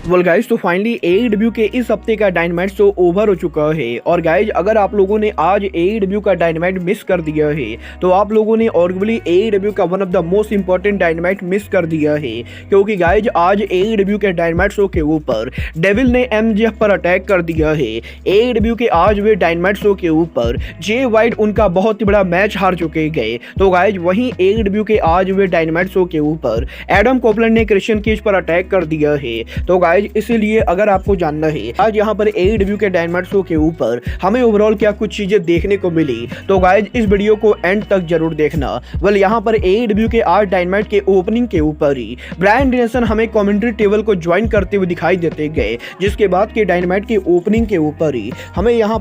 Well guys, तो finally AEW के इस हफ्ते का डायनामाइट शो ओवर हो चुका है। और गाइज, अगर आप लोगों ने आज एईडब्ल्यू का डायनामाइट मिस कर दिया है तो आप लोगों ने आर्गुमेंटली एईडब्ल्यू का one of the most important dynamite miss कर दिया है। क्योंकि गाइज, आज एईडब्ल्यू के डायनामाइट शो के ऊपर डेविल ने एमजेएफ पर अटैक कर दिया है। एईडब्ल्यू के आज वे डायनामाइट शो के ऊपर जे वाइट उनका बहुत ही बड़ा मैच हार चुके गए। तो गाइज, वहीं एईडब्ल्यू के आज वे डायनामाइट शो के ऊपर एडम कोपलैंड ने क्रिश्चियन केज पर अटैक कर दिया है। तो गाइज, इसीलिए अगर आपको जानना है आज यहाँ पर एईडब्ल्यू के डायनामाइट शो के ऊपर हमें ओवरऑल क्या कुछ चीजें देखने को मिली, तो गाइज इस वीडियो को एंड तक जरूर देखना। वेल, यहाँ पर एईडब्ल्यू के आज डायनामाइट के ओपनिंग के ऊपर ही ब्रायन डेनियल्सन हमें कमेंट्री टेबल को ज्वाइन करते हुए दिखाई देते गए, जिसके बाद के डायनामाइट के ओपनिंग के ऊपर ही हमें यहाँ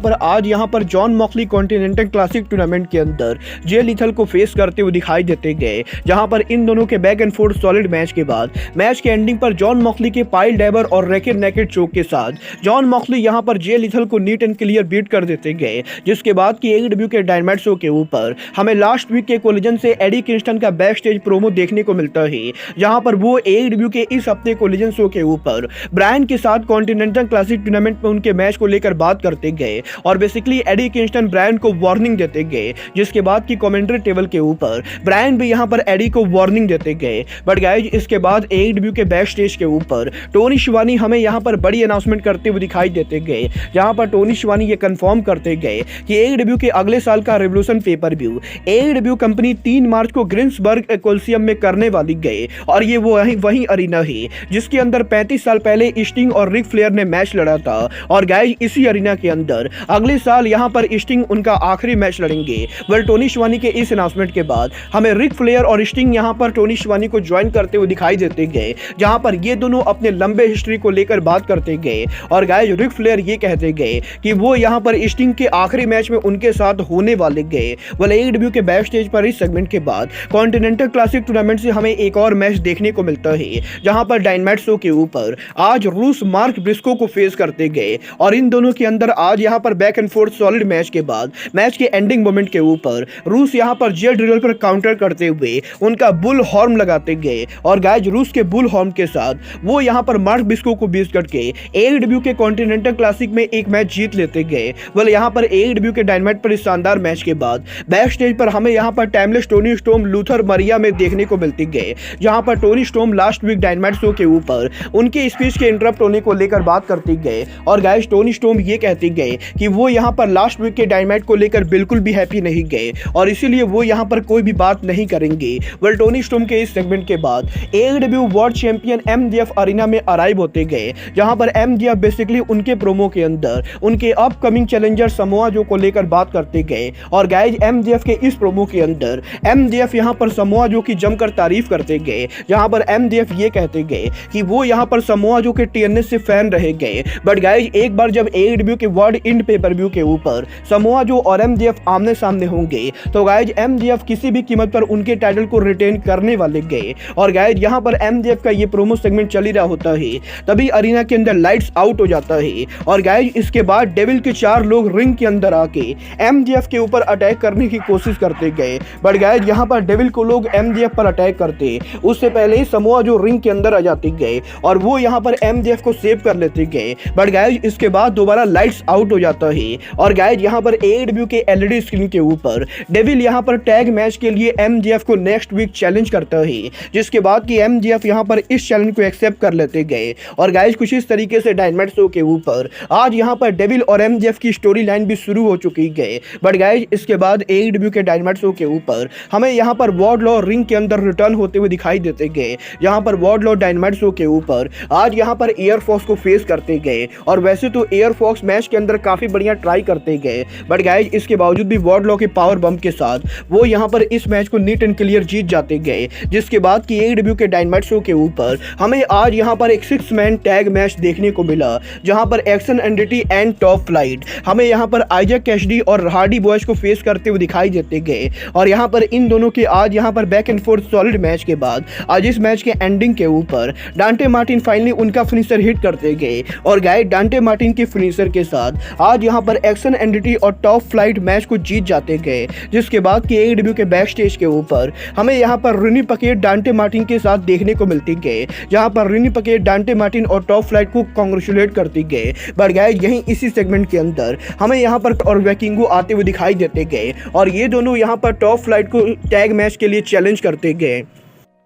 पर John Moxley continental classic tournament के अंदर जे लीथल को फेस करते हुए दिखाई देते गए। जहां पर इन दोनों के back and fourth solid match के बाद मैच के एंडिंग पर जॉन मॉक्सली के पाइल ड्राइवर और रैकेट नेकेड चोक के साथ जॉन मॉक्सली यहां पर जे लीथल को नीट एंड क्लियर बीट कर देते गए। जिसके बाद की एईडब्ल्यू के डायनामाइट शो के ऊपर हमें लास्ट वीक के कोलिजन से एडी किंगस्टन का बैक स्टेज प्रोमो देखने को मिलता है, जहां पर वो एईडब्ल्यू के इस हफ्ते कोलिजन शो के ऊपर ब्रायन के साथ कॉन्टिनेंटल क्लासिक टूर्नामेंट में उनके मैच को लेकर बात करते गए और बेसिकली एडी किंगस्टन ब्रायन को वार्निंग देते गए। जिसके बाद की कमेंट्री टेबल के ऊपर ब्रायन भी यहां पर एडी को वार्निंग देते गए। बट गाइज, इसके बाद एईडब्ल्यू के बैक स्टेज के ऊपर टोनी शिवानी हमें यहां पर बड़ी अनाउंसमेंट करते हुए दिखाई देते गए, जहां पर टोनी शिवानी ये कंफर्म करते गए कि एईडब्ल्यू के अगले साल का revolution pay per view AEW company 3 मार्च को ग्रीन्सबर्ग कोलिसियम में करने वाली गए। और ये वो वही अरीना है जिसके अंदर 35 साल पहले स्टिंग और रिक फ्लेयर ने मैच लड़ा था। और गाइज, इसी अरीना के अंदर अगले साल यहां पर स्टिंग उनका आखिरी मैच लड़ेंगे। वेल, टोनी शिवानी के इस अनाउंसमेंट के बाद हमें रिक फ्लेयर और स्टिंग यहां पर टोनी शिवानी को ज्वाइन करते हुए दिखाई देते गए, जहां पर ये दोनों अपने लंबे हिस्ट्री को लेकर बात करते गए। और गाइज, रिक फ्लेयर ये कहते गए कि वो यहां पर स्टिंग के आखिरी मैच में उनके साथ होने वाले गए। वेल, एईडब्ल्यू के बैक स्टेज पर इस सेगमेंट के बाद कॉन्टिनेंटल क्लासिक टूर्नामेंट से हमें एक और मैच देखने को मिलता है, जहां पर डायनामाइट शो के ऊपर आज रूस मार्क ब्रिस्को को फेस करते गए। और इन दोनों के अंदर आज यहां पर back and fourth solid match के बाद मैच के एंडिंग मोमेंट के ऊपर रूस यहां पर जे ड्रिगल पर काउंटर करते हुए उनका बुल हॉर्न लगाते गए। और गाइज, रूस के बुल हॉर्न के साथ वो यहां पर मार्क ब्रिस्को को बीट करके एईडब्ल्यू के कॉन्टिनेंटल क्लासिक में एक मैच जीत लेते गए। वेल, यहां पर एईडब्ल्यू के डायनामाइट पर इस शानदार मैच के बाद बैक स्टेज पर हमें यहां पर timeless Toni Storm Luther Mariah में देखने को मिलती गए, जहां पर Toni Storm last week Dynamite show के ऊपर उनके स्पीच के इंटरप्ट होने को लेकर बात करते गए। और गाइज, टोनी स्टॉर्म ये कहते गए कि वो यहां पर लास्ट वीक के डायनामाइट को लेकर बिल्कुल भी हैप्पी नहीं गए और इसीलिए वो यहां पर कोई भी बात नहीं करेंगे। वेल, टोनी स्टॉर्म के इस सेगमेंट के बाद AEW world champion MJF arena में अराइव होते गए, जहां पर एमजेएफ बेसिकली उनके प्रोमो के अंदर उनके अपकमिंग चैलेंजर समोआ जो को लेकर बात करते गए। और गाइज, एमजेएफ के इस प्रोमो के अंदर एमजेएफ यहां पर समोआ जो की जमकर तारीफ करते गए, जहां पर एमजेएफ ये कहते गए कि वो यहां पर समोआ जो के टीएनएस से फैन रहे गए। बट गाइज, एक बार जब एईडब्ल्यू के वर्ल्ड इंड पेपर व्यू के ऊपर समोआ जो और एमजेएफ आमने सामने होंगे तो गाइज, एमजेएफ किसी भी कीमत पर उनके टाइटल को रिटेन करने वाले गए। और गाइज, यहां पर एमजेएफ का ये प्रोमो सेगमेंट चल ही रहा होता है, तभी अरीना के अंदर लाइट्स आउट हो जाता है। और गाइज, इसके बाद डेविल के 4 लोग रिंग के अंदर आके एमजेएफ के ऊपर अटैक करने की कोशिश करते गए। बट गाइज, यहां पर डेविल को लोग एमजेएफ पर अटैक करते उससे पहले ही समोआ जो रिंग के अंदर आ जाते गए और वो यहां पर एमजेएफ को सेव कर लेते गए। बट गाइज, इसके बाद दोबारा लाइट्स आउट हो जाता है। और गाइज, यहां पर एईडब्ल्यू के एलईडी स्क्रीन के ऊपर डेविल यहां पर टैग मैच के लिए एमजेएफ को नेक्स्ट वीक चैलेंज करता है, जिसके बाद की एमजेएफ यहां पर इस चैलेंज को एक्सेप्ट कर लेते गए। और गाइज, कुछ इस तरीके से डायनामाइट शो के ऊपर आज यहां पर डेविल और एमजेएफ की स्टोरी लाइन भी शुरू हो चुकी है। बट गाइज, इसके बाद एईडब्ल्यू के डायनामाइट शो के ऊपर हमें यहां पर वार्डलॉ रिंग के अंदर रिटर्न होते हुए दिखाई देते गए, जहां पर वार्डलॉ डायनामाइट शो के ऊपर आज यहां पर एयर फोर्स को फेस करते गए। और वैसे तो एयर फोर्स मैच के अंदर काफी बढ़िया ट्राई करते गए, बट गाइज, इसके बावजूद भी वार्डलॉ के पावर बम के साथ वो यहां पर इस मैच को नीट एंड क्लियर जीत जाते गए। जिसके बाद की एईडब्ल्यू के डायनामाइट शो के ऊपर हमें आज यहां पर एक 6 मैन टैग मैच देखने को मिला, जहां पर action entity and top flight हमें यहां पर आइजैक कैसिडी और हार्डी बॉयज को फेस करते हुए दिखाई देते गए। और यहां पर इन दोनों के आज यहां पर back and fourth solid match के बाद आज इस मैच के एंडिंग के ऊपर डांटे मार्टिन फाइनली उनका फिनिशर हिट करते गए। और गाइस, डांटे मार्टिन के फिनिशर के साथ आज यहां पर एक्सन एंडिटी और टॉप फ्लाइट मैच को जीत जाते गए। जिसके बाद की एईडब्ल्यू के बैक स्टेज के ऊपर हमें यहां पर रिनी पकेट डांटे मार्टिन के साथ देखने को मिलती गए, जहां पर रिनी पकेट डांटे मार्टिन और टॉप फ्लाइट को कांग्रेचुलेट करते गए। बट गाइज यहीं इसी सेगमेंट के अंदर हमें यहाँ पर और वैकिंगो आते हुए दिखाई देते गए और ये दोनों यहाँ पर टॉप फ्लाइट को टैग मैच के लिए चैलेंज करते गए।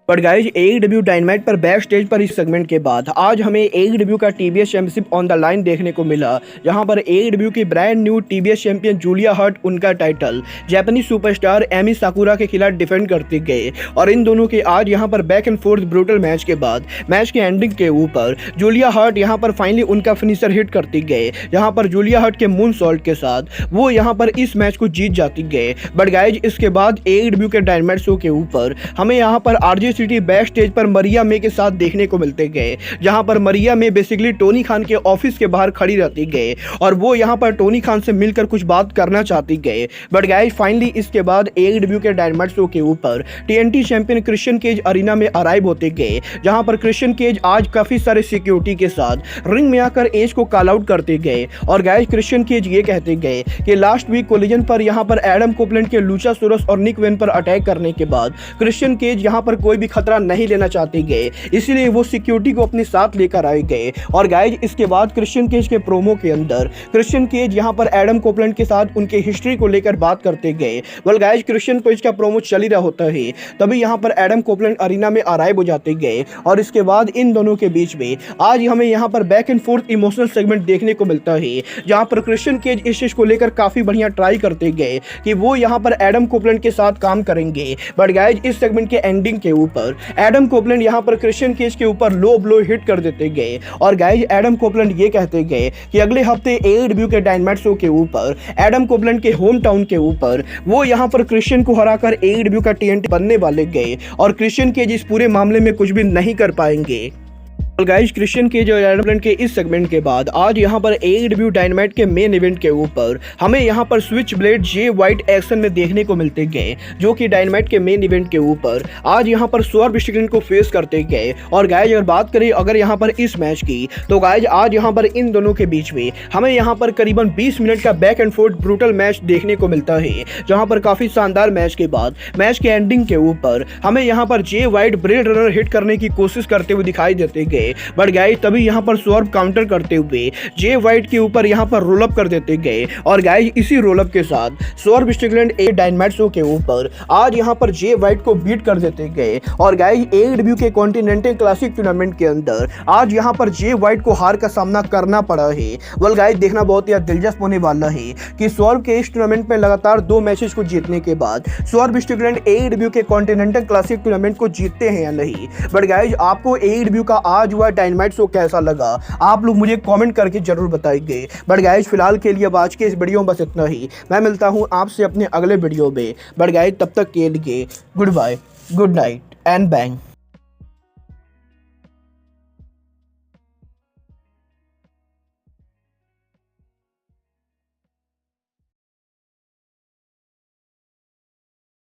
बट गाइज AEW डायनामाइट पर बैक स्टेज पर इस सेगमेंट के बाद आज हमें AEW का TBS championship on the line देखने को मिला, जहां पर AEW की brand new TBS champion Julia Hart उनका टाइटल जापानी सुपरस्टार एमी साकुरा के खिलाफ डिफेंड करते गए। और इन दोनों के आज यहां पर back and fourth brutal match के बाद मैच के एंडिंग के ऊपर जूलिया हर्ट यहां पर फाइनली उनका फिनिशर हिट करते गए, जहां पर जूलिया हर्ट के मून सॉल्ट के साथ वो यहां पर इस मैच को जीत जाती गए। बट गाइज इसके बाद AEW के डायनामाइट शो के ऊपर हमें यहां पर RJ सिटी बैक स्टेज पर मरिया मे के साथ देखने को मिलते गए, जहां पर मरिया मे बेसिकली टोनी खान के ऑफिस के बाहर खड़ी रहती गए और वो यहां पर टोनी खान से मिलकर कुछ बात करना चाहती गए। बट गाइस फाइनली इसके बाद AEW के डायनामाइट शो के ऊपर TNT champion Christian Cage arena में अराइव होते गए, जहां पर क्रिश्चियन केज आज काफी सारे सिक्योरिटी के साथ रिंग में आकर एज को कॉल आउट करते गए। और गाइस क्रिश्चियन केज ये कहते गए कि लास्ट वीक कोलिजन पर यहां पर एडम कोपलैंड के लुचासोरस और निक वेन पर अटैक करने के बाद क्रिश्चियन केज यहां पर कोई भी खतरा नहीं लेना चाहते गए, इसलिए वो सिक्योरिटी को अपने साथ लेकर आए गए। और गाइज इसके बाद क्रिश्चियन केज के प्रोमो के अंदर क्रिश्चियन केज यहां पर एडम कोपलैंड के साथ उनके हिस्ट्री को लेकर बात करते गए। वेल गाइज क्रिश्चियन केज का प्रोमो चल ही रहा होता है, तभी यहां पर एडम कोपलैंड अरीना में अराइव हो जाते गए और इसके बाद इन दोनों के बीच में आज हमें यहां पर back and fourth emotional segment देखने को मिलता है, जहां पर क्रिश्चियन केज इस चीज को लेकर काफी बढ़िया ट्राई करते गए कि वो यहां पर एडम कोपलैंड के साथ काम करेंगे। बट गाइज इस सेगमेंट के एंडिंग के ऊपर एडम कोपलैंड यहां पर क्रिश्चियन केज के ऊपर लो ब्लो हिट कर देते गए। और गाइज एडम कोपलैंड ये कहते गए कि अगले हफ्ते AEW के डायनामाइट शो के ऊपर एडम कोपलैंड के होम टाउन के ऊपर वो यहां पर क्रिश्चियन को हराकर AEW का TNT बनने वाले गए और क्रिश्चियन केज इस पूरे मामले में कुछ भी नहीं कर पाएंगे। गाइस क्रिश्चियन केज और एडम कोपलैंड के इस सेगमेंट के बाद आज यहां पर AEW डायनामाइट के मेन इवेंट के ऊपर हमें यहां पर स्विच ब्लेड जे वाइट एक्शन में देखने को मिलते गए, जो कि डायनामाइट के मेन इवेंट के ऊपर आज यहां पर स्वर्ग स्ट्रिकलैंड को फेस करते गए। और गाइस अगर बात करें अगर यहां पर इस मैच की, तो गाइस आज यहां पर इन दोनों के बीच में हमें यहां पर करीबन 20 मिनट का back and fourth brutal match देखने को मिलता है, जहां पर काफी शानदार मैच के बाद मैच के एंडिंग के ऊपर हमें यहां पर जे वाइट ब्लेड रनर हिट करने की कोशिश करते हुए दिखाई देते गए। बट गाइस तभी यहां पर स्वर्व काउंटर करते हुए जे वाइट के ऊपर यहां पर रोल अप कर देते गए। और गाइस इसी रोल अप के साथ स्वर्व स्ट्रिकलैंड डायनामाइट शो के ऊपर आज यहां पर जे वाइट को बीट कर देते गए। और गाइस AEW के कॉन्टिनेंटल क्लासिक टूर्नामेंट के अंदर आज यहां पर जे वाइट को हार का सामना करना पड़ा है। वेल गाइस देखना बहुत ही दिलचस्प होने वाला है कि स्वर्व के इस टूर्नामेंट में लगातार 2 मैचेस को जीतने के बाद स्वर्व स्ट्रिकलैंड AEW के कॉन्टिनेंटल क्लासिक टूर्नामेंट को जीतते हैं या नहीं। बट गाइस आपको AEW का आज हुआ डायनामाइट शो कैसा लगा, आप लोग मुझे कमेंट करके जरूर बताइए। बट गाइस फिलहाल के लिए अब आज के इस वीडियो में बस इतना ही। मैं मिलता हूं आपसे अपने अगले वीडियो में। बट गाइस तब तक के लिए good bye, good night and bang.